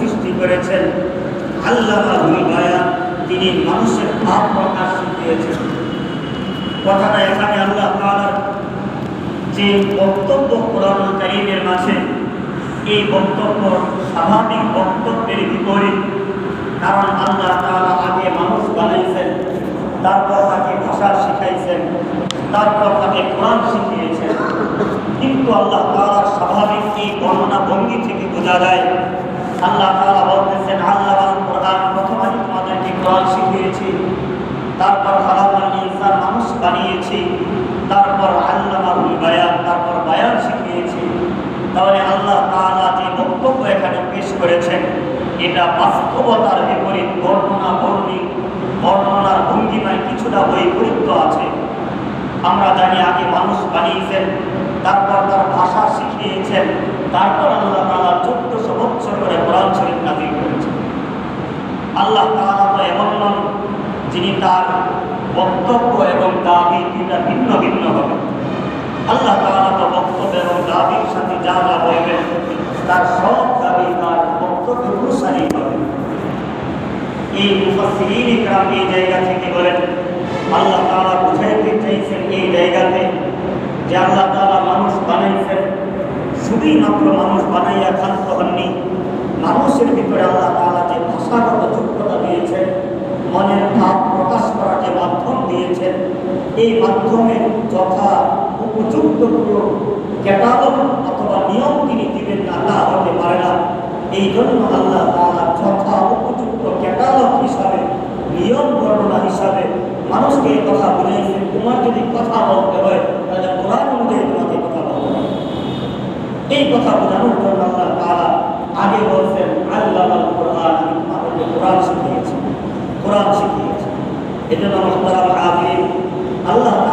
সৃষ্টি করেছেন। আল্লামাহুল বায়ান, তিনি মানুষের ভাব প্রকাশ শিখিয়েছেন। কথাটা এখানে আল্লাহ তাআলার যে বক্তব্য কোরআনুল কারীমের মাঝে, এই বক্তব্য স্বাভাবিক বক্তব্যের বিপরীত। কারণ আল্লাহ তাআলা আগে মানুষ বানাইছেন, তারপর তাকে ভাষা শিখাইছেন, তারপর তাকে কোরআন শিখিয়েছেন। কিন্তু আল্লাহ তাআলার স্বাভাবিক এই বর্ণনা ভঙ্গি থেকে বোঝা যায় আল্লাহ তাআলা বলতেছেন, আল্লামাল কোরআন, প্রথম আমি তোমাদেরকে কোরআন শিখিয়েছি, তারপর খালাকাল ইনসান, মানুষ বানিয়েছি, তারপর আল্লামাহুল বায়ান, তারপর বায়ান শিখিয়েছি। তাহলে আল্লাহ তাআলা যে বক্তব্য এখানে পেশ করেছেন, এটা বাস্তবতার বিপরীত। বর্ণনার ভঙ্গিমায় কিছুটা বৈপরীত্য আছে। আমরা জানি আগে মানুষ বানিয়েছেন, তারপর তার ভাষা শিখিয়েছেন, তারপর আল্লাহ তাআলা 1400 বছর করে কোরআন শরীফ নাযিল করেছেন। আল্লাহ তাআলা তো এমন নন যিনি তার বক্তব্য এবং দাবি দুইটা ভিন্ন ভিন্ন হবে। আল্লাহ তাআলা তো বক্তব্য এবং দাবির সাথে যা যা বলবেন, তার সব দাবি তার বক্তব্য অনুসারেই হবে। এই মুফাসসিরিন ইকরাম এই জায়গা থেকে বলেন, আল্লাহ তাআলা বুঝাইতে চাইছেন এই জায়গাতে যে আল্লাহ তাআলা মানুষ বানাইছেন, শুধুই মাত্র মানুষ বানাইয়া ক্ষান্ত হননি। মানুষের ভিতরে আল্লাহ তাআলা যে ভাষাগত যোগ্যতা দিয়েছেন, মনের ভাব প্রকাশ করার যে মাধ্যম দিয়েছেন, এই মাধ্যমের যথা উপযুক্ত কোনো ক্যাটালগ অথবা নিয়ম তিনি দিবেন না, তা হতে পারে না। এই জন্য আল্লাহ তাআলা যথা উপযুক্ত ক্যাটালগ হিসাবে, নিয়ম বর্ণনা হিসাবে মানুষকে এই কথা বুঝাইছেন, তোমার যদি কথা বলতে হয় তাহলে কোরআন অনুযায়ী তোমাকে কথা বলতে হবে। এই কথা বোঝানোর জন্য আল্লাহ তাআলা আগে বলছেন, আল্লামাল কোরআন, আমি তোমাদেরকে কোরআন শিখিয়েছি। এই জন্য মুহতারাম হাজিরিন, আল্লাহ